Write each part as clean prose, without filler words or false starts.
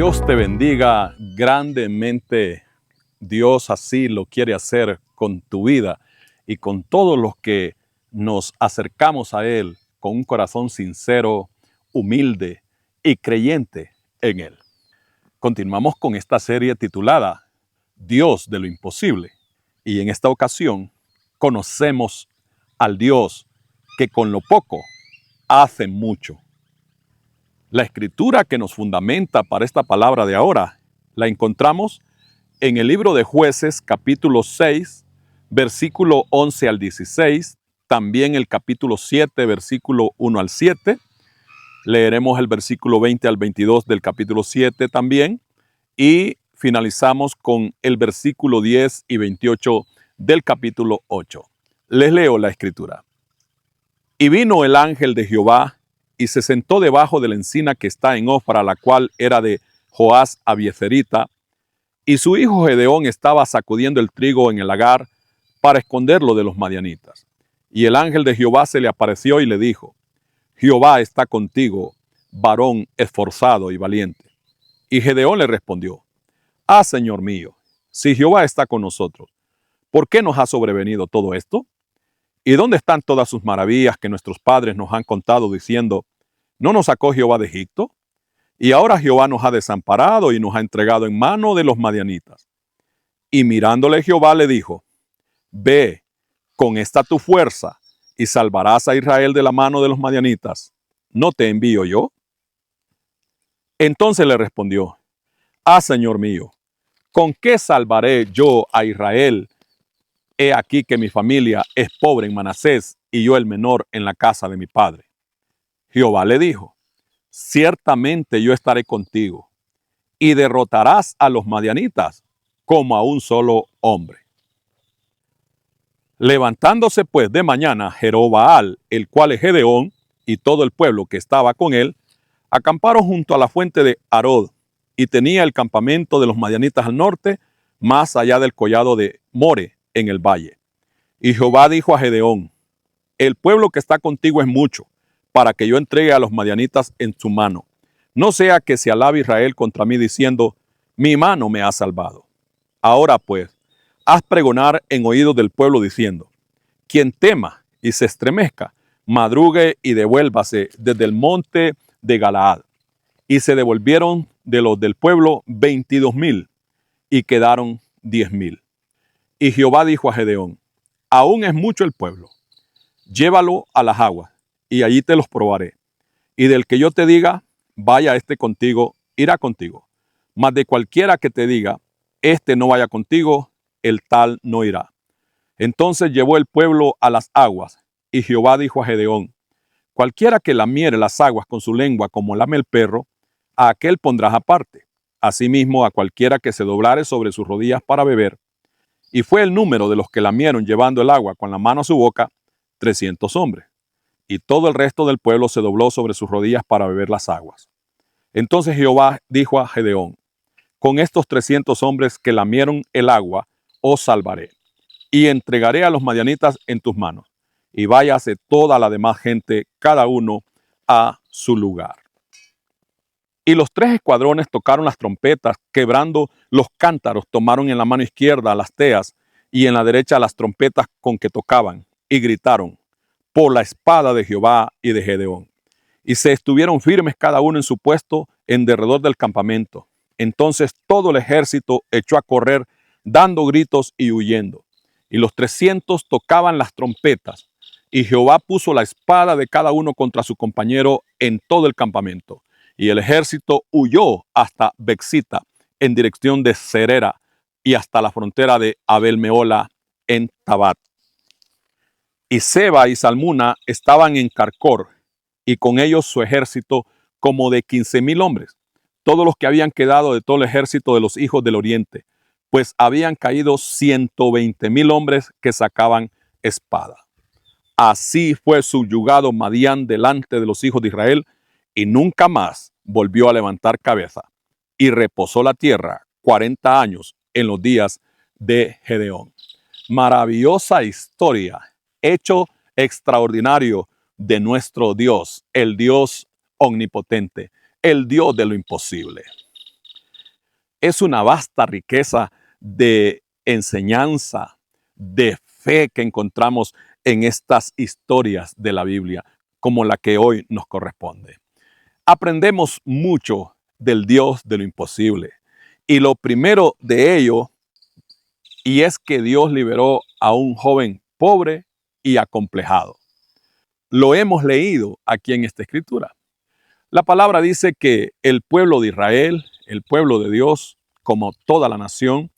Dios te bendiga grandemente. Dios así lo quiere hacer con tu vida y con todos los que nos acercamos a Él con un corazón sincero, humilde y creyente en Él. Continuamos con esta serie titulada Dios de lo imposible. Y en esta ocasión conocemos al Dios que con lo poco hace mucho. La escritura que nos fundamenta para esta palabra de ahora la encontramos en el libro de Jueces, capítulo 6, versículo 11 al 16, también el capítulo 7, versículo 1 al 7. Leeremos el versículo 20 al 22 del capítulo 7 también, y finalizamos con el versículo 10 y 28 del capítulo 8. Les leo la escritura. Y vino el ángel de Jehová y se sentó debajo de la encina que está en Ofra, la cual era de Joás Abiezerita, y su hijo Gedeón estaba sacudiendo el trigo en el lagar para esconderlo de los madianitas. Y el ángel de Jehová se le apareció y le dijo: Jehová está contigo, varón esforzado y valiente. Y Gedeón le respondió: Ah, Señor mío, si Jehová está con nosotros, ¿por qué nos ha sobrevenido todo esto? ¿Y dónde están todas sus maravillas que nuestros padres nos han contado diciendo: ¿no nos sacó Jehová de Egipto? Y ahora Jehová nos ha desamparado y nos ha entregado en mano de los madianitas. Y mirándole Jehová le dijo: Ve, con esta tu fuerza, y salvarás a Israel de la mano de los madianitas. ¿No te envío yo? Entonces le respondió: Ah, Señor mío, ¿con qué salvaré yo a Israel? He aquí que mi familia es pobre en Manasés, y yo el menor en la casa de mi padre. Jehová le dijo: Ciertamente yo estaré contigo, y derrotarás a los madianitas como a un solo hombre. Levantándose pues de mañana Jerobaal, el cual es Gedeón, y todo el pueblo que estaba con él, acamparon junto a la fuente de Arod, y tenía el campamento de los madianitas al norte, más allá del collado de More, en el valle. Y Jehová dijo a Gedeón: El pueblo que está contigo es mucho, para que yo entregue a los madianitas en su mano. No sea que se alabe Israel contra mí diciendo: Mi mano me ha salvado. Ahora pues, haz pregonar en oídos del pueblo diciendo: Quien tema y se estremezca, madrugue y devuélvase desde el monte de Galaad. Y se devolvieron de los del pueblo 22,000, y quedaron 10,000. Y Jehová dijo a Gedeón: Aún es mucho el pueblo. Llévalo a las aguas, y allí te los probaré. Y del que yo te diga: vaya este contigo, irá contigo. Mas de cualquiera que te diga: este no vaya contigo, el tal no irá. Entonces llevó el pueblo a las aguas, y Jehová dijo a Gedeón: Cualquiera que lamiere las aguas con su lengua como lame el perro, a aquel pondrás aparte. Asimismo, a cualquiera que se doblare sobre sus rodillas para beber. Y fue el número de los que lamieron llevando el agua con la mano a su boca, 300 hombres. Y todo el resto del pueblo se dobló sobre sus rodillas para beber las aguas. Entonces Jehová dijo a Gedeón: Con estos 300 hombres que lamieron el agua, os salvaré, y entregaré a los madianitas en tus manos. Y váyase toda la demás gente, cada uno a su lugar. Y los 3 escuadrones tocaron las trompetas, quebrando los cántaros, tomaron en la mano izquierda las teas, y en la derecha las trompetas con que tocaban, y gritaron: Por la espada de Jehová y de Gedeón. Y se estuvieron firmes cada uno en su puesto en derredor del campamento. Entonces todo el ejército echó a correr, dando gritos y huyendo. Y los 300 tocaban las trompetas. Y Jehová puso la espada de cada uno contra su compañero en todo el campamento. Y el ejército huyó hasta Bexita, en dirección de Serera, y hasta la frontera de Abel-Meola, en Tabat. Y Seba y Salmuna estaban en Carcor, y con ellos su ejército como de 15,000 hombres, todos los que habían quedado de todo el ejército de los hijos del oriente, pues habían caído 120,000 hombres que sacaban espada. Así fue subyugado Madián delante de los hijos de Israel, y nunca más volvió a levantar cabeza, y reposó la tierra 40 años en los días de Gedeón. Maravillosa historia, hecho extraordinario de nuestro Dios, el Dios omnipotente, el Dios de lo imposible. Es una vasta riqueza de enseñanza, de fe que encontramos en estas historias de la Biblia, como la que hoy nos corresponde. Aprendemos mucho del Dios de lo imposible. Y lo primero de ello, y es que Dios liberó a un joven pobre y acomplejado. Lo hemos leído aquí en esta escritura. La palabra dice que el pueblo de Israel, el pueblo de Dios, como toda la nación,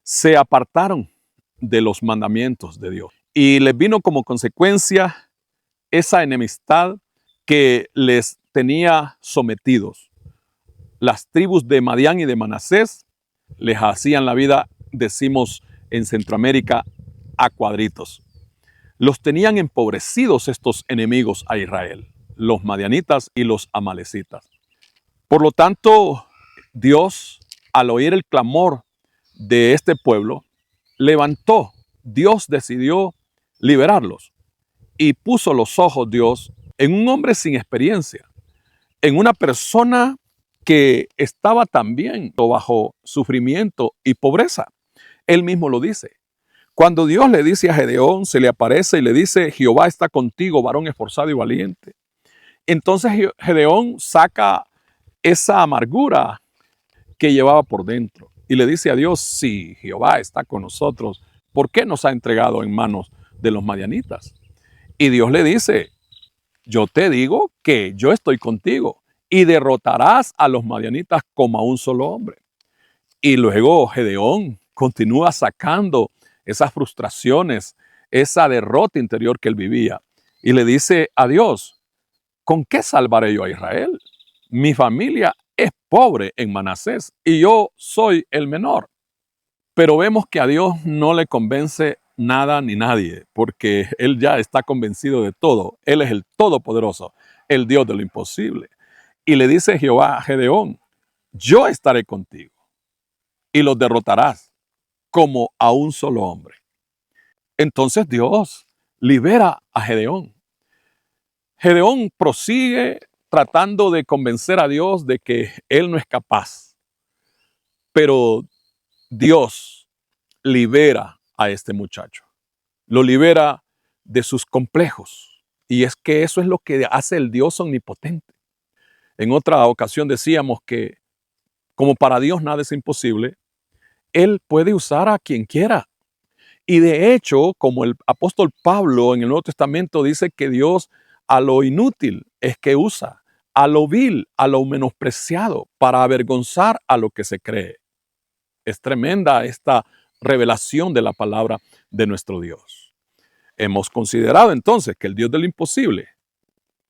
se apartaron de los mandamientos de Dios. Y les vino como consecuencia esa enemistad que les tenía sometidos. Las tribus de Madián y de Manasés les hacían la vida, decimos en Centroamérica, a cuadritos. Los tenían empobrecidos estos enemigos a Israel, los madianitas y los amalecitas. Por lo tanto, Dios, al oír el clamor de este pueblo, Dios decidió liberarlos y puso los ojos Dios en un hombre sin experiencia, en una persona que estaba también bajo sufrimiento y pobreza. Él mismo lo dice. Cuando Dios le dice a Gedeón, se le aparece y le dice: Jehová está contigo, varón esforzado y valiente. Entonces Gedeón saca esa amargura que llevaba por dentro y le dice a Dios: si Jehová está con nosotros, ¿por qué nos ha entregado en manos de los madianitas? Y Dios le dice: yo te digo que yo estoy contigo y derrotarás a los madianitas como a un solo hombre. Y luego Gedeón continúa sacando esas frustraciones, esa derrota interior que él vivía, y le dice a Dios: ¿con qué salvaré yo a Israel? Mi familia es pobre en Manasés y yo soy el menor. Pero vemos que a Dios no le convence nada ni nadie, porque Él ya está convencido de todo. Él es el Todopoderoso, el Dios de lo imposible. Y le dice Jehová a Gedeón: yo estaré contigo y los derrotarás como a un solo hombre. Entonces Dios libera a Gedeón. Gedeón prosigue tratando de convencer a Dios de que él no es capaz, pero Dios libera a este muchacho. Lo libera de sus complejos. Y es que eso es lo que hace el Dios omnipotente. En otra ocasión decíamos que como para Dios nada es imposible, Él puede usar a quien quiera. Y de hecho, como el apóstol Pablo en el Nuevo Testamento dice que Dios a lo inútil es que usa, a lo vil, a lo menospreciado, para avergonzar a lo que se cree. Es tremenda esta revelación de la palabra de nuestro Dios. Hemos considerado entonces que el Dios de lo imposible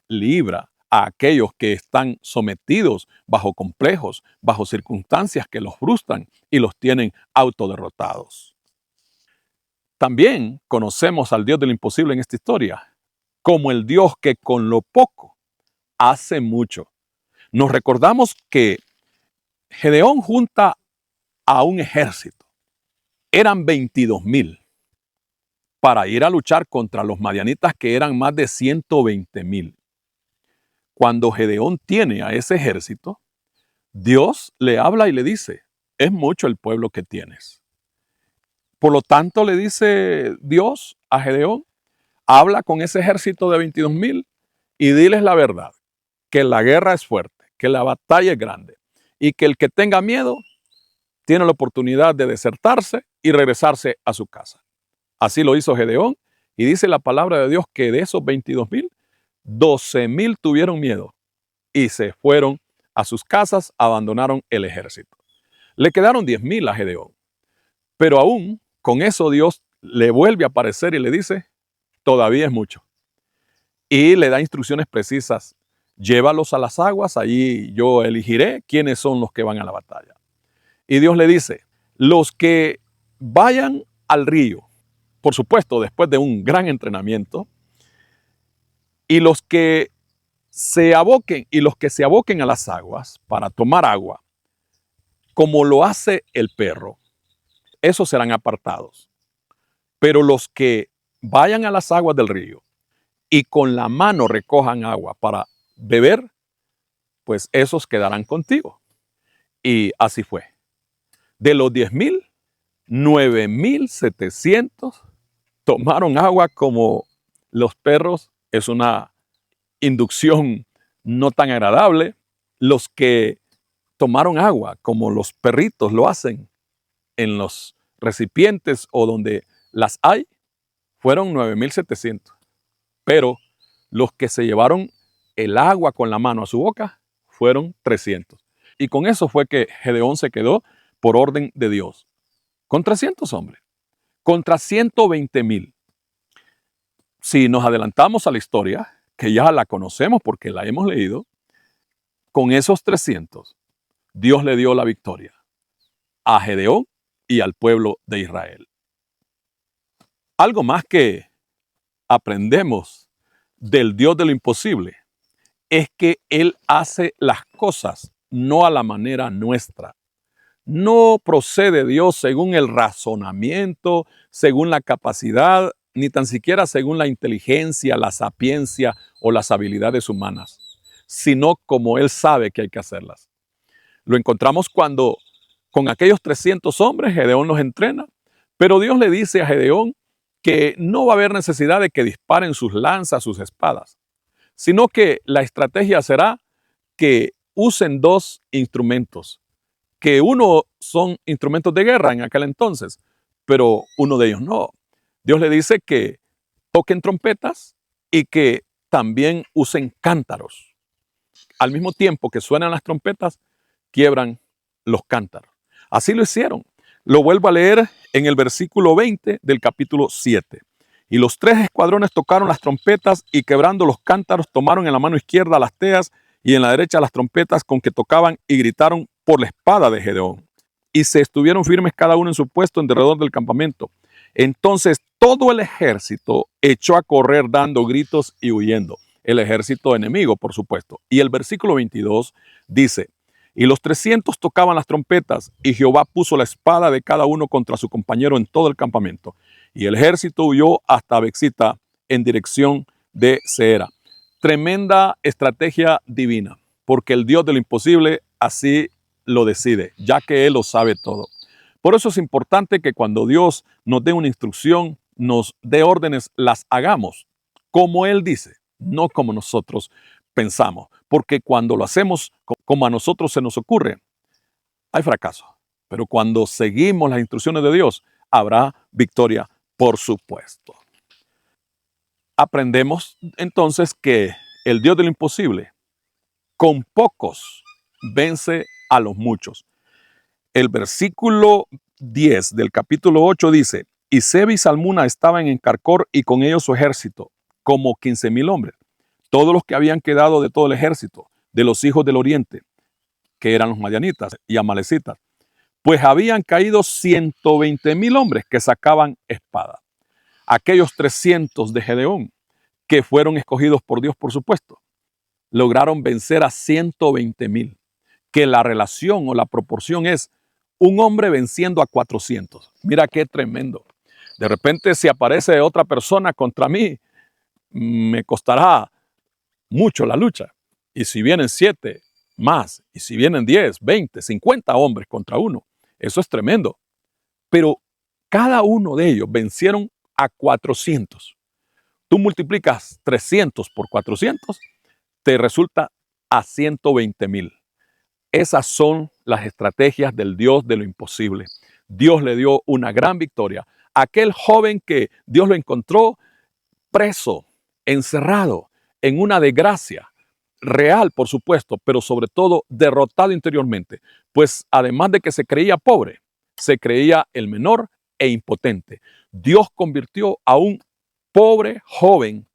libra a aquellos que están sometidos bajo complejos, bajo circunstancias que los frustran y los tienen autoderrotados. También conocemos al Dios de lo imposible en esta historia como el Dios que con lo poco hace mucho. Nos recordamos que Gedeón junta a un ejército. Eran 22,000 para ir a luchar contra los madianitas, que eran más de 120,000. Cuando Gedeón tiene a ese ejército, Dios le habla y le dice: es mucho el pueblo que tienes. Por lo tanto, le dice Dios a Gedeón: habla con ese ejército de 22,000 y diles la verdad, que la guerra es fuerte, que la batalla es grande y que el que tenga miedo tiene la oportunidad de desertarse y regresarse a su casa. Así lo hizo Gedeón, y dice la palabra de Dios que de esos 22,000, 12,000 tuvieron miedo y se fueron a sus casas, abandonaron el ejército. Le quedaron 10,000 a Gedeón, pero aún con eso Dios le vuelve a aparecer y le dice: todavía es mucho. Y le da instrucciones precisas: llévalos a las aguas, allí yo elegiré quiénes son los que van a la batalla. Y Dios le dice: los que vayan al río, por supuesto después de un gran entrenamiento, y los que se aboquen a las aguas para tomar agua, como lo hace el perro, esos serán apartados. Pero los que vayan a las aguas del río y con la mano recojan agua para beber, pues esos quedarán contigo. Y así fue. De los 10,000, 9,700 tomaron agua como los perros. Es una inducción no tan agradable. Los que tomaron agua como los perritos lo hacen en los recipientes o donde las hay, fueron 9,700. Pero los que se llevaron el agua con la mano a su boca fueron 300. Y con eso fue que Gedeón se quedó por orden de Dios, con 300 hombres, contra 120,000. Si nos adelantamos a la historia, que ya la conocemos porque la hemos leído, con esos 300, Dios le dio la victoria a Gedeón y al pueblo de Israel. Algo más que aprendemos del Dios de lo imposible es que Él hace las cosas no a la manera nuestra. No procede Dios según el razonamiento, según la capacidad, ni tan siquiera según la inteligencia, la sapiencia o las habilidades humanas, sino como Él sabe que hay que hacerlas. Lo encontramos cuando con aquellos 300 hombres Gedeón los entrena, pero Dios le dice a Gedeón que no va a haber necesidad de que disparen sus lanzas, sus espadas, sino que la estrategia será que usen dos instrumentos, que uno son instrumentos de guerra en aquel entonces, pero uno de ellos no. Dios le dice que toquen trompetas y que también usen cántaros. Al mismo tiempo que suenan las trompetas, quiebran los cántaros. Así lo hicieron. Lo vuelvo a leer en el versículo 20 del capítulo 7. Y los 3 escuadrones tocaron las trompetas y quebrando los cántaros tomaron en la mano izquierda las teas y en la derecha las trompetas con que tocaban y gritaron por la espada de Gedeón. Y se estuvieron firmes cada uno en su puesto en derredor del campamento. Entonces todo el ejército echó a correr dando gritos y huyendo. El ejército enemigo, por supuesto. Y el versículo 22 dice: y los 300 tocaban las trompetas, y Jehová puso la espada de cada uno contra su compañero en todo el campamento. Y el ejército huyó hasta Bexita en dirección de Seera. Tremenda estrategia divina, porque el Dios de lo imposible así lo decide, ya que Él lo sabe todo. Por eso es importante que cuando Dios nos dé una instrucción, nos dé órdenes, las hagamos como Él dice, no como nosotros pensamos, porque cuando lo hacemos como a nosotros se nos ocurre, hay fracaso. Pero cuando seguimos las instrucciones de Dios, habrá victoria, por supuesto. Aprendemos entonces que el Dios de lo imposible, con pocos, vence a los muchos. El versículo 10 del capítulo 8 dice: y Seba y Salmuna estaban en Carcor y con ellos su ejército, como 15,000 hombres. Todos los que habían quedado de todo el ejército, de los hijos del oriente, que eran los madianitas y amalecitas, pues habían caído 120,000 hombres que sacaban espada. Aquellos 300 de Gedeón, que fueron escogidos por Dios, por supuesto, lograron vencer a 120,000, que la relación o la proporción es un hombre venciendo a 400. Mira qué tremendo. De repente, si aparece otra persona contra mí, me costará mucho la lucha. Y si vienen 7 más, y si vienen 10, 20, 50 hombres contra uno, eso es tremendo. Pero cada uno de ellos vencieron a 400. Tú multiplicas 300 por 400, te resulta a 120,000. Esas son las estrategias del Dios de lo imposible. Dios le dio una gran victoria. Aquel joven que Dios lo encontró preso, encerrado, en una desgracia real, por supuesto, pero sobre todo derrotado interiormente, pues además de que se creía pobre, se creía el menor e impotente. Dios convirtió a un pobre joven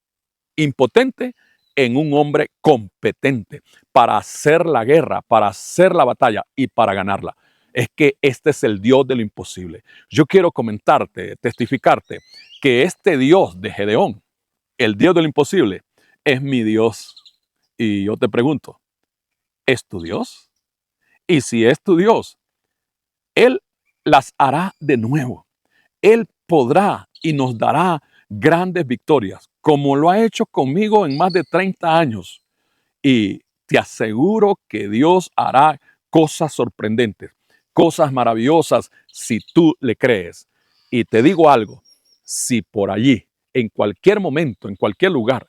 impotente en un hombre competente para hacer la guerra, para hacer la batalla y para ganarla. Es que este es el Dios de lo imposible. Yo quiero comentarte, testificarte, que este Dios de Gedeón, el Dios de lo imposible, es mi Dios. Y yo te pregunto, ¿es tu Dios? Y si es tu Dios, Él las hará de nuevo. Él podrá y nos dará grandes victorias, como lo ha hecho conmigo en más de 30 años. Y te aseguro que Dios hará cosas sorprendentes. cosas maravillosas si tú le crees. Y te digo algo, si por allí, en cualquier momento, en cualquier lugar,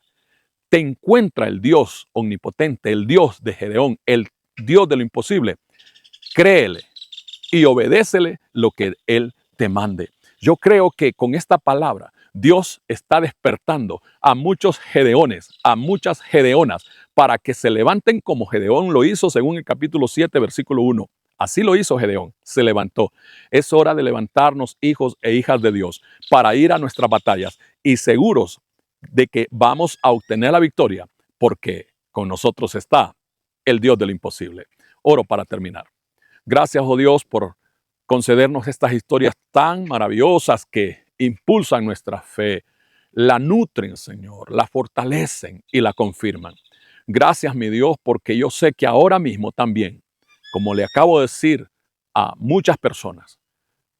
te encuentra el Dios omnipotente, el Dios de Gedeón, el Dios de lo imposible, créele y obedécele lo que Él te mande. Yo creo que con esta palabra Dios está despertando a muchos Gedeones, a muchas Gedeonas, para que se levanten como Gedeón lo hizo según el capítulo 7, versículo 1. Así lo hizo Gedeón, se levantó. Es hora de levantarnos, hijos e hijas de Dios, para ir a nuestras batallas y seguros de que vamos a obtener la victoria, porque con nosotros está el Dios de lo imposible. Oro para terminar. Gracias, oh Dios, por concedernos estas historias tan maravillosas que impulsan nuestra fe, la nutren, Señor, la fortalecen y la confirman. Gracias, mi Dios, porque yo sé que ahora mismo también, como le acabo de decir a muchas personas,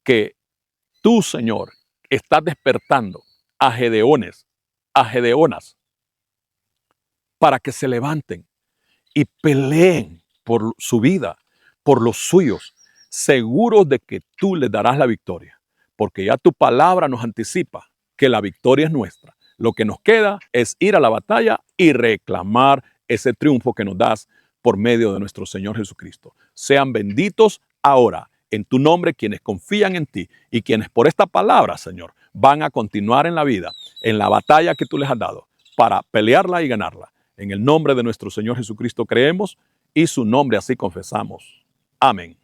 que tú, Señor, estás despertando a Gedeones, a Gedeonas, para que se levanten y peleen por su vida, por los suyos, seguros de que tú les darás la victoria, porque ya tu palabra nos anticipa que la victoria es nuestra. Lo que nos queda es ir a la batalla y reclamar ese triunfo que nos das por medio de nuestro Señor Jesucristo. Sean benditos ahora en tu nombre quienes confían en ti y quienes por esta palabra, Señor, van a continuar en la vida, en la batalla que tú les has dado, para pelearla y ganarla. En el nombre de nuestro Señor Jesucristo creemos y su nombre así confesamos. Amén.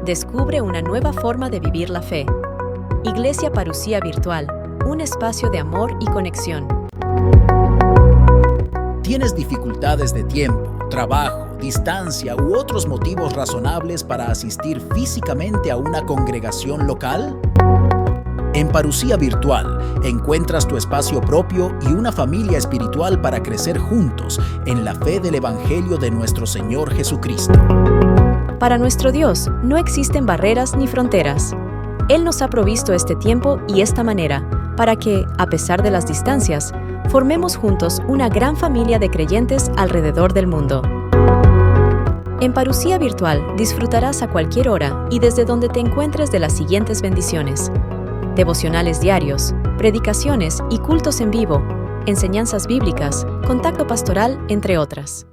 Descubre una nueva forma de vivir la fe. Iglesia Parousia Virtual, un espacio de amor y conexión. ¿Tienes dificultades de tiempo, trabajo, distancia u otros motivos razonables para asistir físicamente a una congregación local? En Parousia Virtual encuentras tu espacio propio y una familia espiritual para crecer juntos en la fe del Evangelio de nuestro Señor Jesucristo. Para nuestro Dios no existen barreras ni fronteras. Él nos ha provisto este tiempo y esta manera para que, a pesar de las distancias, formemos juntos una gran familia de creyentes alrededor del mundo. En Parousia Virtual disfrutarás a cualquier hora y desde donde te encuentres de las siguientes bendiciones: devocionales diarios, predicaciones y cultos en vivo, enseñanzas bíblicas, contacto pastoral, entre otras.